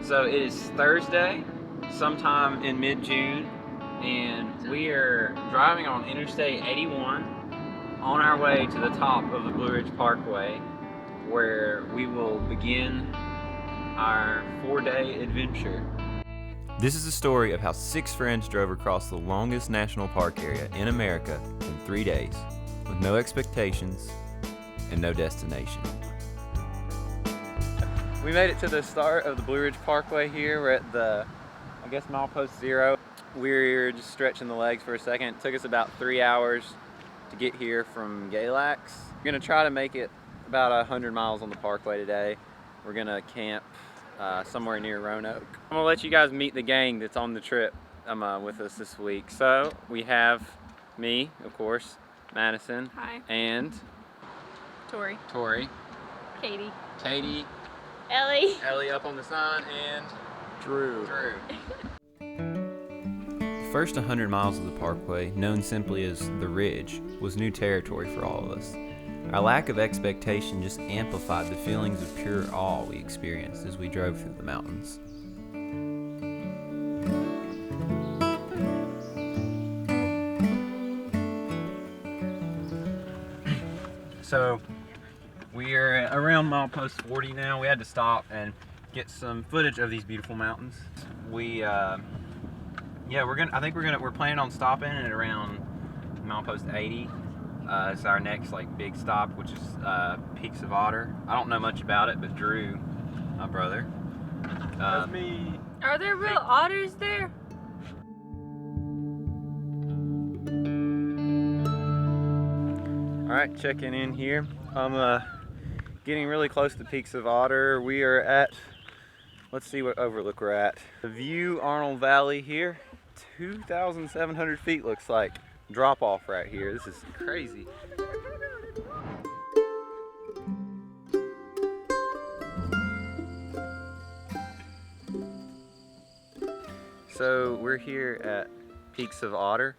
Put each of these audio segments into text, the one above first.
So it is Thursday, sometime in mid-June, and we are driving on Interstate 81 on our way to the top of the Blue Ridge Parkway, where we will begin our 4-day adventure. This is a story of how 6 friends drove across the longest national park area in America in 3 days, with no expectations and no destination. We made it to the start of the Blue Ridge Parkway here. We're at the, I guess, milepost 0. We're just stretching the legs for a second. It took us about 3 hours to get here from Galax. We're gonna try to make it about 100 miles on the parkway today. We're gonna camp somewhere near Roanoke. I'm gonna let you guys meet the gang that's on the trip with us this week. So we have me, of course, Madison. Hi. And Tori. Katie. Ellie up on the sign, and Drew. The first 100 miles of the parkway, known simply as the Ridge, was new territory for all of us. Our lack of expectation just amplified the feelings of pure awe we experienced as we drove through the mountains. So we're around milepost 40 now. We had to stop and get some footage of these beautiful mountains. We're planning on stopping at around milepost 80. It's our next big stop, which is Peaks of Otter. I don't know much about it, but Drew, my brother, That's me. Are there real otters there? All right, checking in here. I'm getting really close to Peaks of Otter. We are at, let's see what overlook we're at. The View Arnold Valley here, 2,700 feet looks like. Drop off right here. This is crazy. So we're here at Peaks of Otter.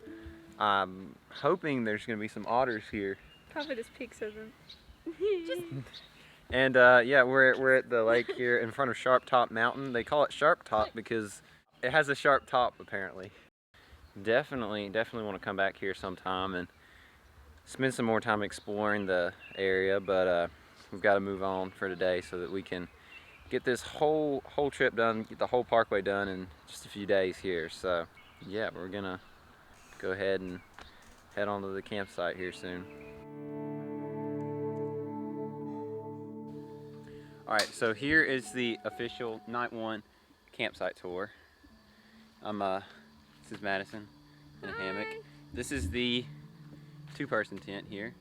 I'm hoping there's gonna be some otters here. Probably just peaks of them. And we're at the lake here in front of Sharp Top Mountain. They call it Sharp Top because it has a sharp top apparently. Definitely want to come back here sometime and spend some more time exploring the area, but we've got to move on for today so that we can get this whole trip done, get the whole parkway done in just a few days here. So yeah, we're gonna go ahead and head on to the campsite here soon. Alright, so here is the official night 1 campsite tour. This is Madison in a hammock. This is the 2-person tent here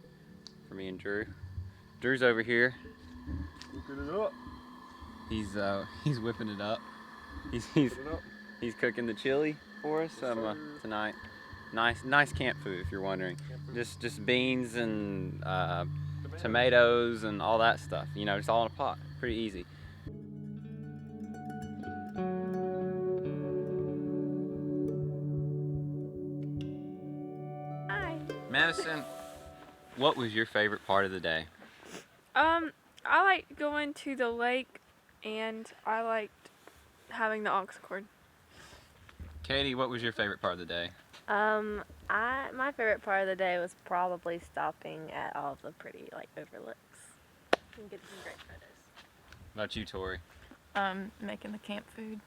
for me and Drew. Drew's over here. Cooking it up. He's whipping it up. He's cooking the chili for us tonight. Nice camp food if you're wondering. Just beans and tomatoes and all that stuff. You know, it's all in a pot. Pretty easy. Hi. Madison, what was your favorite part of the day? I like going to the lake, and I liked having the aux cord. Katie, what was your favorite part of the day? My favorite part of the day was probably stopping at all of the pretty overlooks and getting some great photos. What about you, Tori? Making the camp food.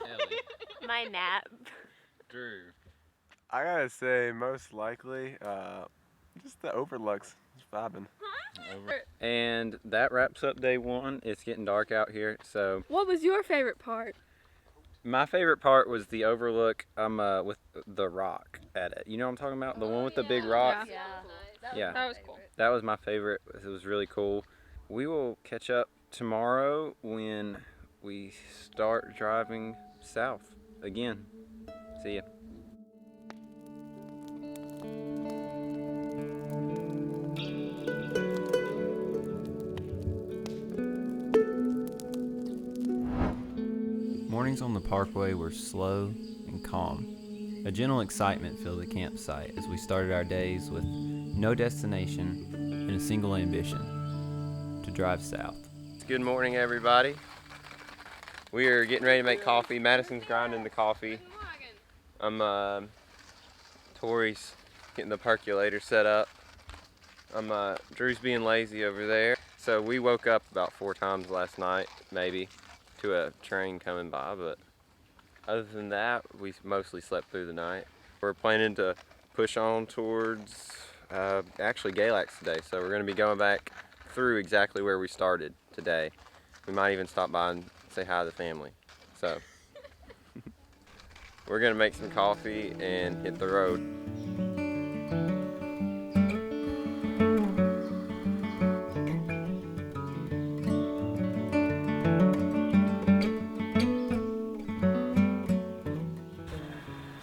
Ellie? My nap. Drew? I gotta say, most likely, just the overlooks. Just vibing. And that wraps up day 1. It's getting dark out here, so What was your favorite part? my favorite part was the overlook with the rock at it. You know what I'm talking about? The one with the big rock? Yeah. That was cool. That was my favorite. It was really cool. We will catch up tomorrow when we start driving south again. See ya. Mornings on the parkway were slow and calm. A gentle excitement filled the campsite as we started our days with no destination and a single ambition: to drive south. Good morning, everybody. We are getting ready to make coffee. Madison's grinding the coffee. Tori's getting the percolator set up. Drew's being lazy over there. So we woke up about 4 times last night, maybe, to a train coming by, but other than that, we mostly slept through the night. We're planning to push on towards, actually Galax today, so we're gonna be going back through exactly where we started today. We might even stop by and say hi to the family. So, we're gonna make some coffee and hit the road.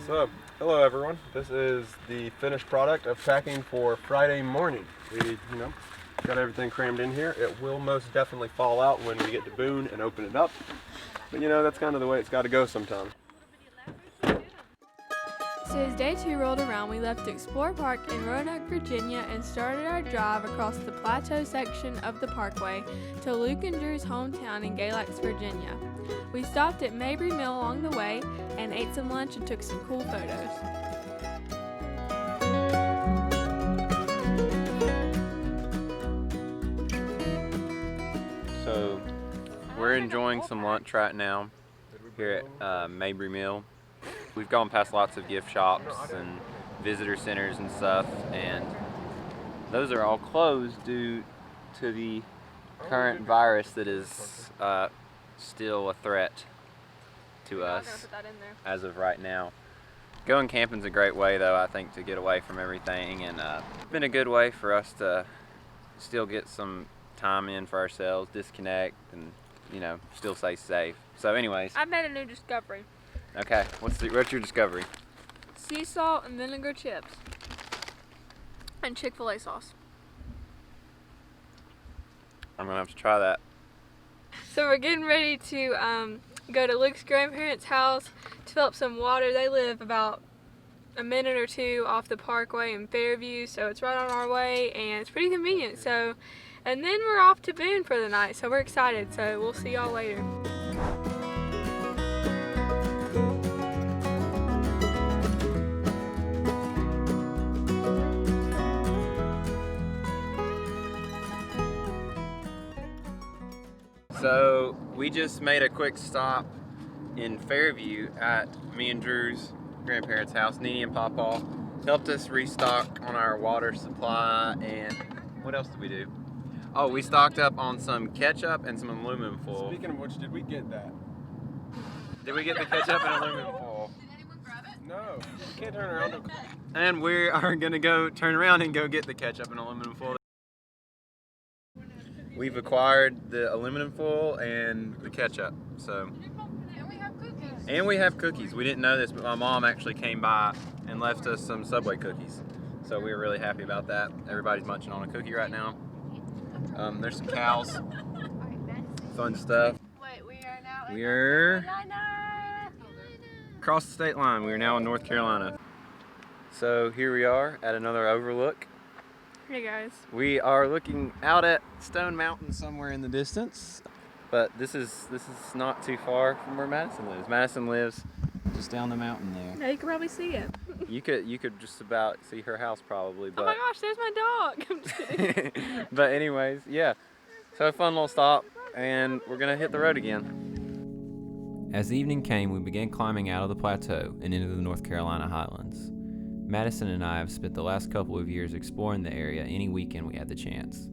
So, hello everyone. This is the finished product of packing for Friday morning. We, got everything crammed in here. It will most definitely fall out when we get to Boone and open it up. But that's kind of the way it's got to go sometimes. So as day 2 rolled around, we left Explore Park in Roanoke, Virginia, and started our drive across the plateau section of the parkway to Luke and Drew's hometown in Galax, Virginia. We stopped at Mabry Mill along the way and ate some lunch and took some cool photos. So, we're enjoying some lunch right now here at Mabry Mill. We've gone past lots of gift shops and visitor centers and stuff, and those are all closed due to the current virus that is still a threat to us as of right now. Going camping's a great way, though, I think, to get away from everything, and it's been a good way for us to still get some time in for ourselves, disconnect, and still stay safe. So anyways, I made a new discovery. okay, what's your discovery? Sea salt and vinegar chips. And Chick-fil-A sauce. I'm gonna have to try that. So we're getting ready to go to Luke's grandparents' house to fill up some water. They live about a minute or 2 off the parkway in Fairview, so it's right on our way and it's pretty convenient. So, and then we're off to Boone for the night, so we're excited. So we'll see y'all later. So we just made a quick stop in Fairview at me and Drew's grandparents' house. Nene and Pawpaw helped us restock on our water supply, and what else did we do? Oh, we stocked up on some ketchup and some aluminum foil. Speaking of which, did we get that? Did we get the ketchup and aluminum foil? Did anyone grab it? No, you can't turn around. And we are gonna go turn around and go get the ketchup and aluminum foil. We've acquired the aluminum foil and the ketchup, so. And we have cookies. And we have cookies. We didn't know this, but my mom actually came by and left us some Subway cookies. So we were really happy about that. Everybody's munching on a cookie right now. There's some cows. Fun stuff. Wait, we are now in We're North Carolina. across the state line. We are now in North Carolina. So here we are at another overlook. Hey guys. We are looking out at Stone Mountain somewhere in the distance. But this is not too far from where Madison lives. Madison lives just down the mountain there. Now you can probably see it. You could just about see her house probably, but Oh my gosh, there's my dog. I'm just kidding. but anyways, yeah. So a fun little stop, and we're gonna hit the road again. As evening came, we began climbing out of the plateau and into the North Carolina highlands. Madison and I have spent the last couple of years exploring the area any weekend we had the chance.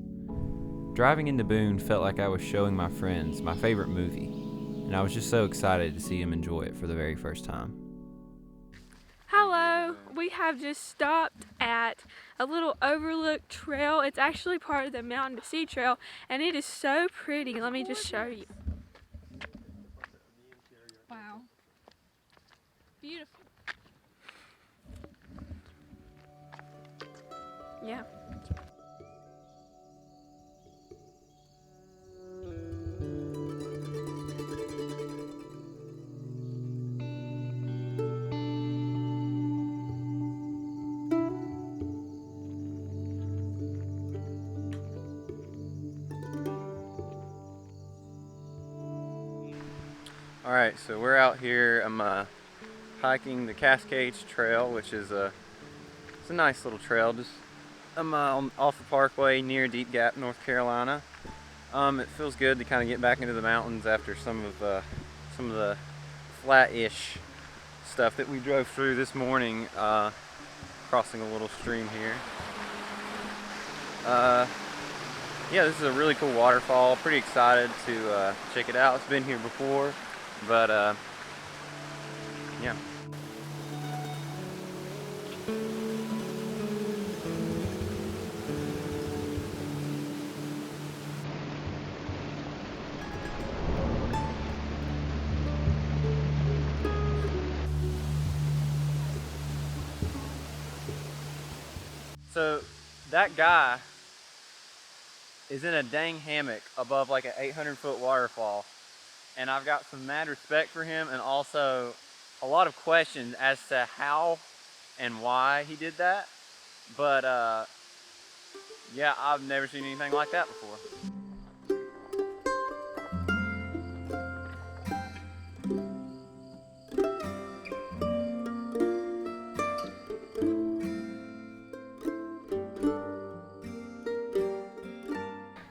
Driving into Boone felt like I was showing my friends my favorite movie, and I was just so excited to see them enjoy it for the very first time. Hello, we have just stopped at a little overlook trail. It's actually part of the Mountain to Sea Trail, and it is so pretty. Let me just show you. Wow. Beautiful. Yeah. Alright, so we're out here. I'm hiking the Cascades Trail, which is it's a nice little trail. Just I'm off the Parkway near Deep Gap, North Carolina. It feels good to kind of get back into the mountains after some of the flat-ish stuff that we drove through this morning, crossing a little stream here. Yeah, this is a really cool waterfall. Pretty excited to check it out. It's been here before, but yeah. So that guy is in a dang hammock above like an 800-foot waterfall, and I've got some mad respect for him and also a lot of questions as to how and why he did that. But yeah, I've never seen anything like that before.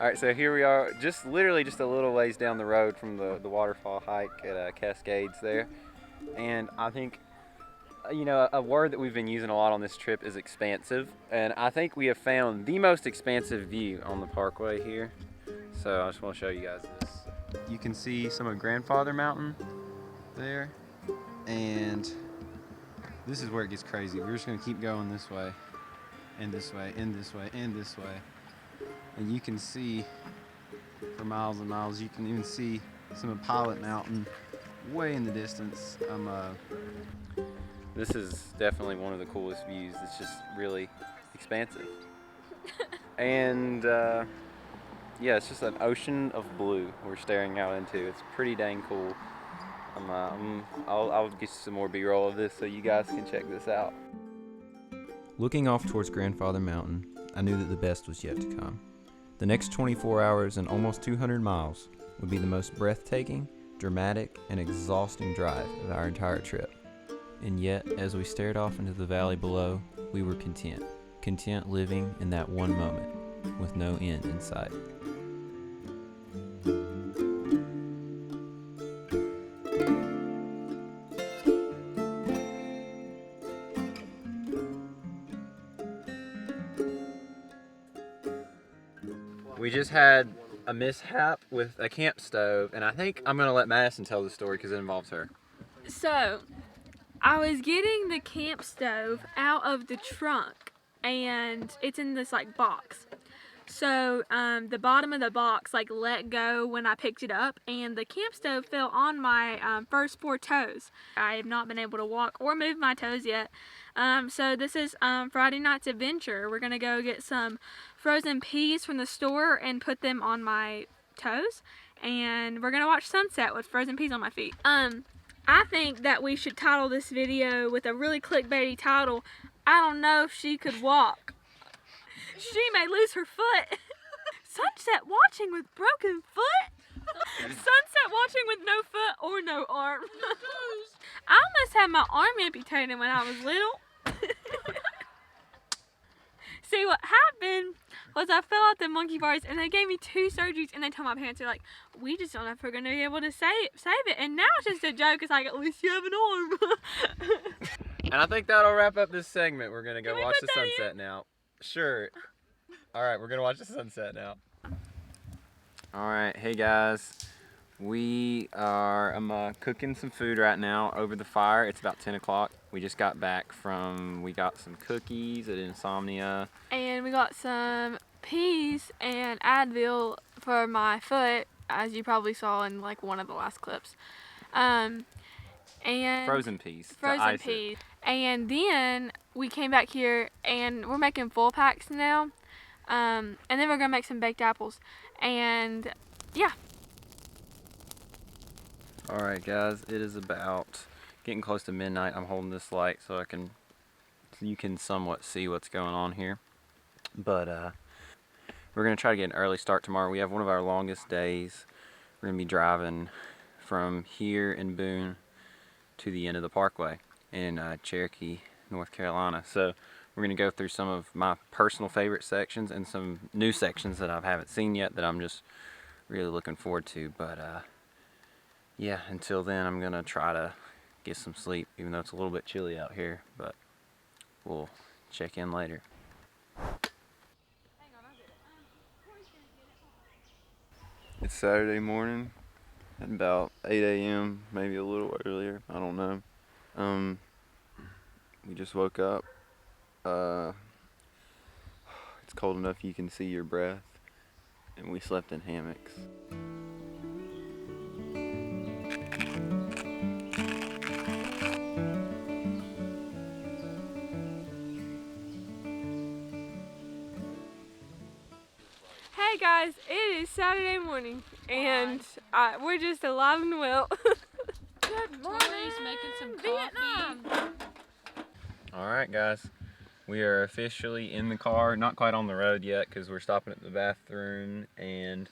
All right, so here we are, literally just a little ways down the road from the waterfall hike at Cascades there. And I think, you know, a word that we've been using a lot on this trip is expansive. And I think we have found the most expansive view on the Parkway here. So I just want to show you guys this. You can see some of Grandfather Mountain there. And this is where it gets crazy. We're just going to keep going this way, and this way, and this way, and this way. And you can see for miles and miles. You can even see some of Pilot Mountain way in the distance. This is definitely one of the coolest views. It's just really expansive. And yeah, it's just an ocean of blue we're staring out into. It's pretty dang cool. I'll get you some more B-roll of this so you guys can check this out. Looking off towards Grandfather Mountain, I knew that the best was yet to come. The next 24 hours and almost 200 miles would be the most breathtaking, dramatic, and exhausting drive of our entire trip. And yet, as we stared off into the valley below, we were content living in that one moment, with no end in sight. We just had a mishap with a camp stove, and I think I'm gonna let Madison tell the story because it involves her. So, I was getting the camp stove out of the trunk, and it's in this like box. So the bottom of the box like let go when I picked it up, and the camp stove fell on my first 4 toes. I have not been able to walk or move my toes yet. So this is Friday night's adventure. We're gonna go get some frozen peas from the store and put them on my toes, and we're gonna watch sunset with frozen peas on my feet. I think that we should title this video with a really clickbaity title. I don't know if she could walk. She may lose her foot. Sunset watching with broken foot? Sunset watching with no foot or no arm. I almost had my arm amputated when I was little. See, what happened was I fell out the monkey bars, and they gave me 2 surgeries, and they told my parents, they're like, we just don't know if we're going to be able to save it. And now it's just a joke. It's like, at least you have an arm. And I think that'll wrap up this segment. We're going to go watch the sunset now. Sure. All right, we're going to watch the sunset now. All right, hey guys. I'm cooking some food right now over the fire. It's about 10 o'clock. We just got back we got some cookies at Insomnia. And we got some peas and Advil for my foot, as you probably saw in like one of the last clips. And frozen peas. Frozen peas. And then we came back here and we're making full packs now. And then we're gonna make some baked apples. And yeah. Alright guys, it is about getting close to midnight. I'm holding this light so you can somewhat see what's going on here. But we're gonna try to get an early start tomorrow. We have one of our longest days. We're gonna be driving from here in Boone to the end of the parkway in Cherokee, North Carolina. So we're going to go through some of my personal favorite sections and some new sections that I haven't seen yet that I'm just really looking forward to. But yeah, until then I'm going to try to get some sleep, even though it's a little bit chilly out here, but we'll check in later. It's Saturday morning at about 8 a.m., maybe a little earlier, I don't know. We just woke up. It's cold enough you can see your breath, and we slept in hammocks. Hey guys, it is Saturday morning and we're just alive and well. Good morning. Making some coffee. Alright guys, we are officially in the car, not quite on the road yet because we're stopping at the bathroom, and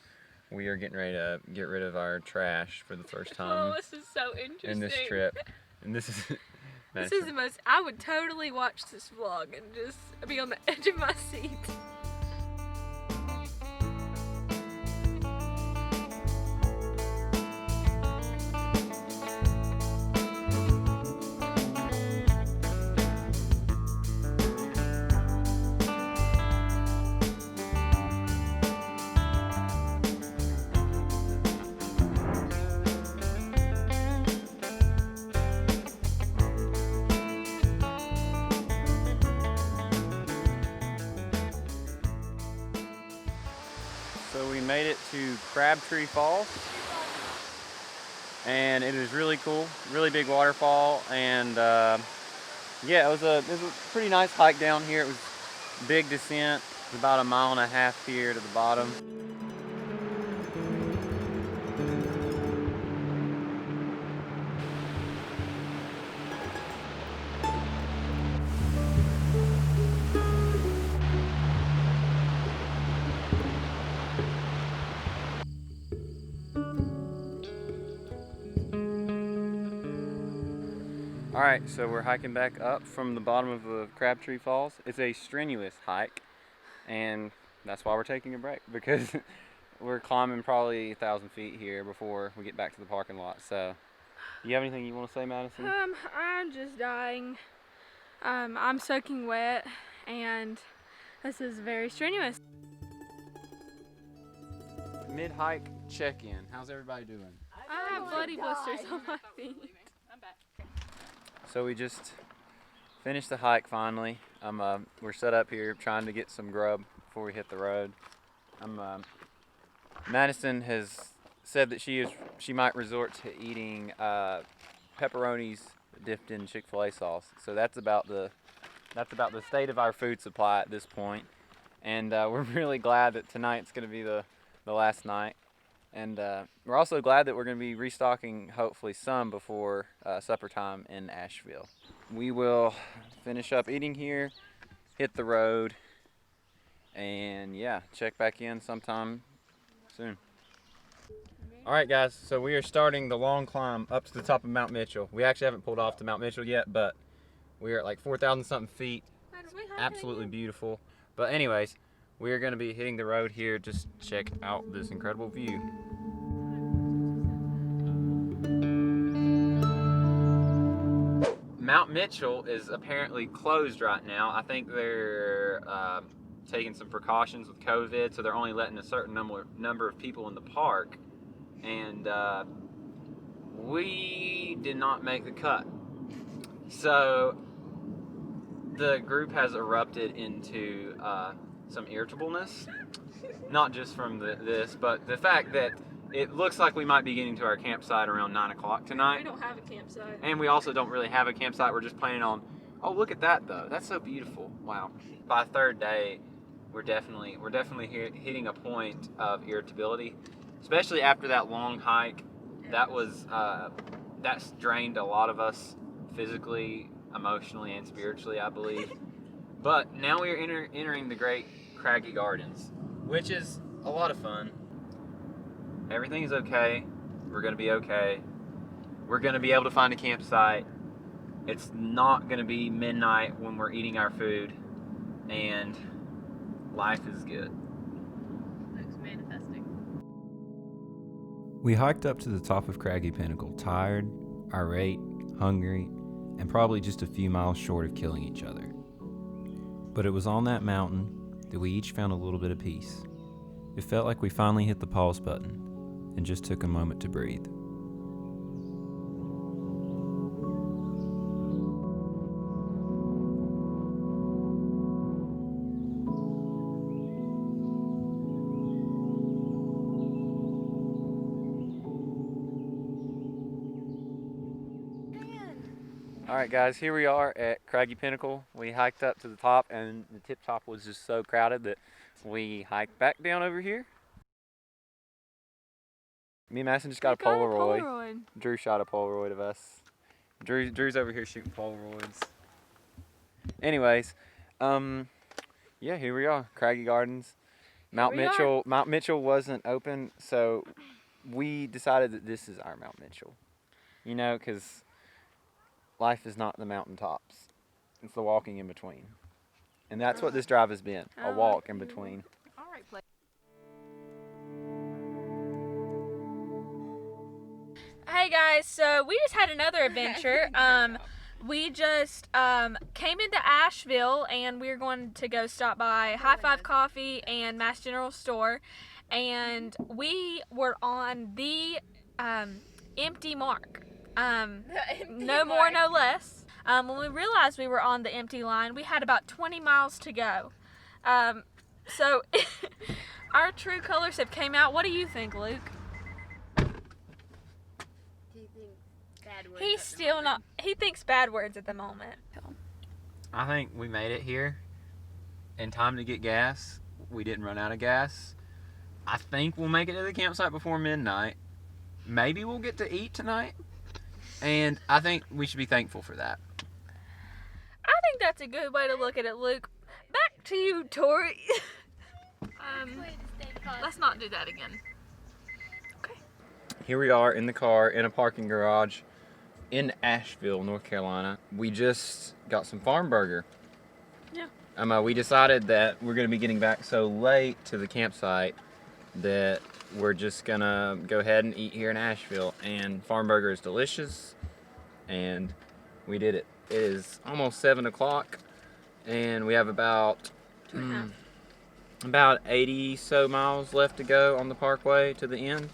we are getting ready to get rid of our trash for the first time Oh, this is so interesting. in this trip. And this is This is the most, I would totally watch this vlog and just be on the edge of my seat. So we made it to Crabtree Falls, and it is really cool, really big waterfall, and yeah, it was a pretty nice hike down here. It was big descent, it's about 1.5 miles here to the bottom. Alright, so we're hiking back up from the bottom of the Crabtree Falls. It's a strenuous hike, and that's why we're taking a break, because we're climbing probably 1,000 feet here before we get back to the parking lot. So, you have anything you want to say, Madison? I'm just dying. I'm soaking wet, and this is very strenuous. Mid-hike check-in. How's everybody doing? I have bloody blisters on my feet. So we just finished the hike finally. We're set up here trying to get some grub before we hit the road. Madison has said that she might resort to eating pepperonis dipped in Chick-fil-A sauce. So that's about the state of our food supply at this point. And we're really glad that tonight's going to be the last night. And we're also glad that we're going to be restocking hopefully some before supper time in Asheville. We will finish up eating here, hit the road, and yeah, check back in sometime soon. Alright guys, so we are starting the long climb up to the top of Mount Mitchell. We actually haven't pulled off to Mount Mitchell yet, but we are at like 4,000 something feet. Absolutely beautiful. But anyways, we are going to be hitting the road here. Just check out this incredible view. Mount Mitchell is apparently closed right now. I think they're taking some precautions with COVID, so they're only letting a certain number of people in the park. And we did not make the cut. So the group has erupted into some irritableness, not just from this, but the fact that it looks like we might be getting to our campsite around 9 o'clock tonight. We don't have a campsite. And we also don't really have a campsite. We're just planning on, oh, look at that though. That's so beautiful. Wow. By third day, we're definitely hitting a point of irritability, especially after that long hike. That's drained a lot of us physically, emotionally, and spiritually, I believe. But now we are entering the Great Craggy Gardens, which is a lot of fun. Everything is okay. We're going to be okay. We're gonna be able to find a campsite. It's not gonna be midnight when we're eating our food, and life is good. Luke's manifesting. We hiked up to the top of Craggy Pinnacle, tired, irate, hungry, and probably just a few miles short of killing each other. But it was on that mountain that we each found a little bit of peace. It felt like we finally hit the pause button and just took a moment to breathe. Alright guys, here we are at Craggy Pinnacle. We hiked up to the top and the tip top was just so crowded that we hiked back down over here. Me and Madison just got a Polaroid. Drew shot a Polaroid of us. Drew's over here shooting Polaroids. Anyways, yeah, here we are, Craggy Gardens. Mount Mitchell wasn't open, so we decided that this is our Mount Mitchell. You know, because life is not the mountaintops. It's the walking in between. And that's what this drive has been, a walk in between. All right, play. Hey guys, so we just had another adventure. We just came into Asheville and we're going to go stop by High Five Coffee and Mass General Store, and we were on the empty mark. No more, no less. When we realized we were on the empty line, we had about 20 miles to go. So our true colors have came out. What do you think, Luke? He's still not. He thinks bad words at the moment. I think we made it here in time to get gas. We didn't run out of gas. I think we'll make it to the campsite before midnight. Maybe we'll get to eat tonight. And I think we should be thankful for that. I think that's a good way to look at it, Luke. Back to you, Tori. Let's not do that again. Okay. Here we are in the car in a parking garage in Asheville, North Carolina. We just got some farm burger. Yeah. We decided that we're going to be getting back so late to the campsite that we're just going to go ahead and eat here in Asheville. And farm burger is delicious, and we did it. It is almost 7 o'clock, and we have about 80 so miles left to go on the parkway to the end.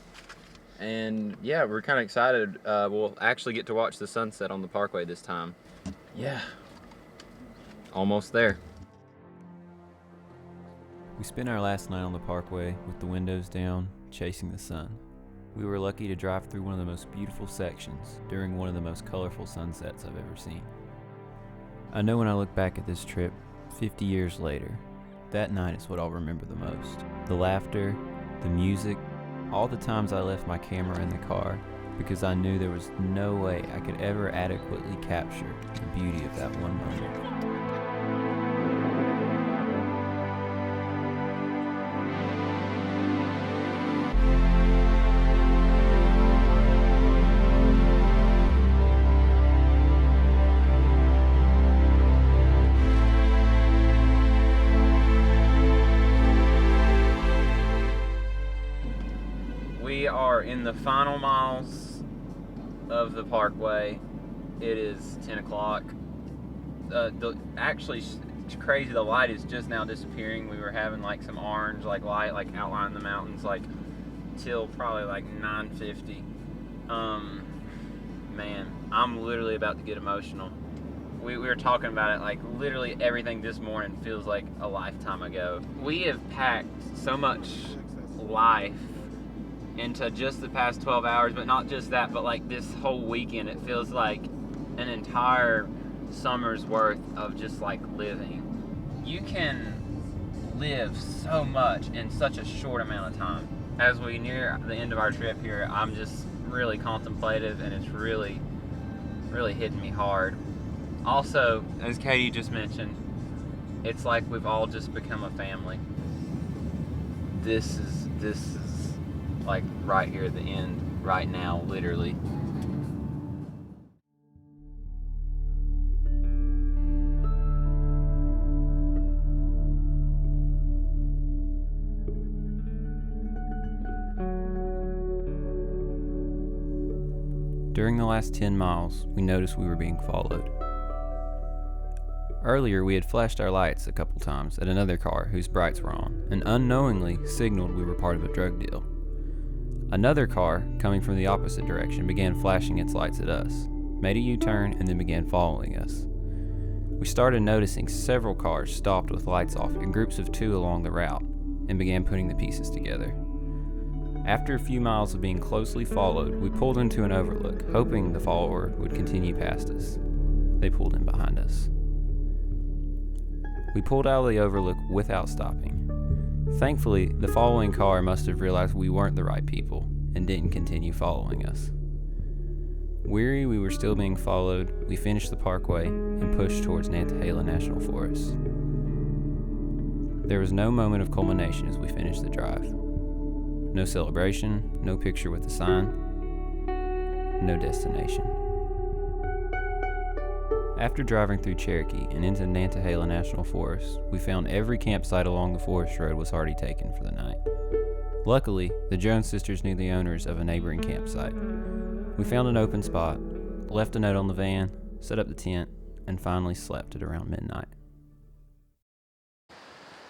And yeah, we're kind of excited. We'll actually get to watch the sunset on the parkway this time. Yeah, almost there. We spent our last night on the parkway with the windows down, chasing the sun. We were lucky to drive through one of the most beautiful sections during one of the most colorful sunsets I've ever seen. I know when I look back at this trip, 50 years later, that night is what I'll remember the most. The laughter, the music, all the times I left my camera in the car because I knew there was no way I could ever adequately capture the beauty of that one moment. We are in the final miles of the parkway. It is 10 o'clock. Actually, it's crazy, the light is just now disappearing. We were having like some orange light outlining the mountains till probably 9:50. Man, I'm literally about to get emotional. We were talking about it, literally everything this morning feels like a lifetime ago. We have packed so much life into just the past 12 hours, but not just that, but this whole weekend. It feels like an entire summer's worth of just living. You can live so much in such a short amount of time. As we near the end of our trip here, I'm just really contemplative, and it's really hitting me hard. Also, as Katie just mentioned, it's like we've all just become a family. This is right here at the end, right now, literally. during the last 10 miles, we noticed we were being followed. Earlier, we had flashed our lights a couple times at another car whose brights were on, and unknowingly signaled we were part of a drug deal. Another car, coming from the opposite direction, began flashing its lights at us, made a U-turn, and then began following us. We started noticing several cars stopped with lights off in groups of 2 along the route, and began putting the pieces together. After a few miles of being closely followed, we pulled into an overlook, hoping the follower would continue past us. They pulled in behind us. We pulled out of the overlook without stopping. Thankfully, the following car must have realized we weren't the right people and didn't continue following us. Weary we were still being followed, we finished the parkway and pushed towards Nantahala National Forest. There was no moment of culmination as we finished the drive. No celebration, no picture with a sign, no destination. After driving through Cherokee and into Nantahala National Forest, we found every campsite along the forest road was already taken for the night. Luckily, the Jones sisters knew the owners of a neighboring campsite. We found an open spot, left a note on the van, set up the tent, and finally slept at around midnight.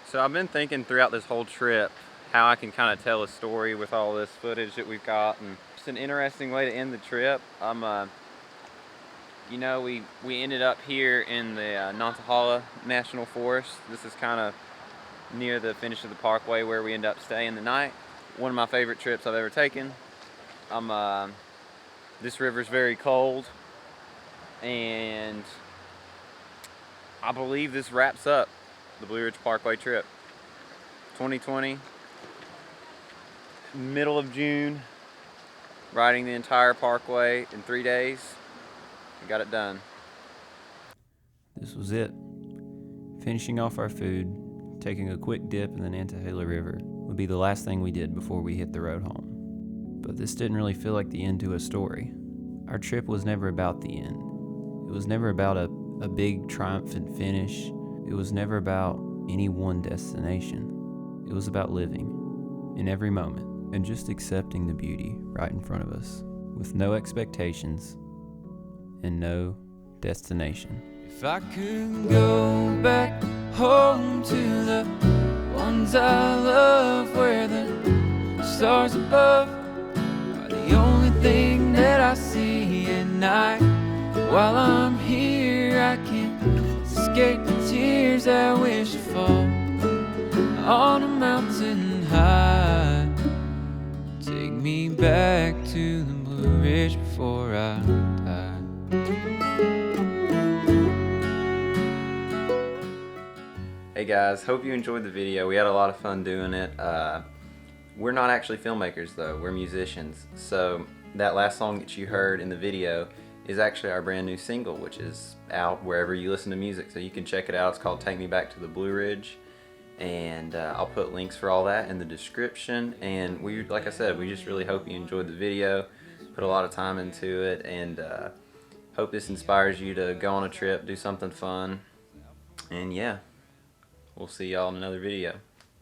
So I've been thinking throughout this whole trip how I can kind of tell a story with all this footage that we've got, and it's an interesting way to end the trip. We ended up here in the Nantahala National Forest. This is kind of near the finish of the parkway where we end up staying the night. One of my favorite trips I've ever taken. This river's very cold, and I believe this wraps up the Blue Ridge Parkway trip. 2020, middle of June, riding the entire parkway in 3 days. We got it done. This was it. Finishing off our food, taking a quick dip in the Nantahala River would be the last thing we did before we hit the road home. But this didn't really feel like the end to a story. Our trip was never about the end. It was never about a big triumphant finish. It was never about any one destination. It was about living in every moment and just accepting the beauty right in front of us with no expectations and no destination. If I could go back home to the ones I love, where the stars above are the only thing that I see at night. While I'm here, I can't escape the tears I wish to fall on a mountain high. Take me back to the Blue Ridge before I die. Hey guys, hope you enjoyed the video. We had a lot of fun doing it. We're not actually filmmakers though, we're musicians. So that last song that you heard in the video is actually our brand new single, which is out wherever you listen to music. So you can check it out. It's called Take Me Back to the Blue Ridge. And I'll put links for all that in the description. And like I said, we just really hope you enjoyed the video. Put a lot of time into it, and hope this inspires you to go on a trip, do something fun. And yeah. We'll see y'all in another video.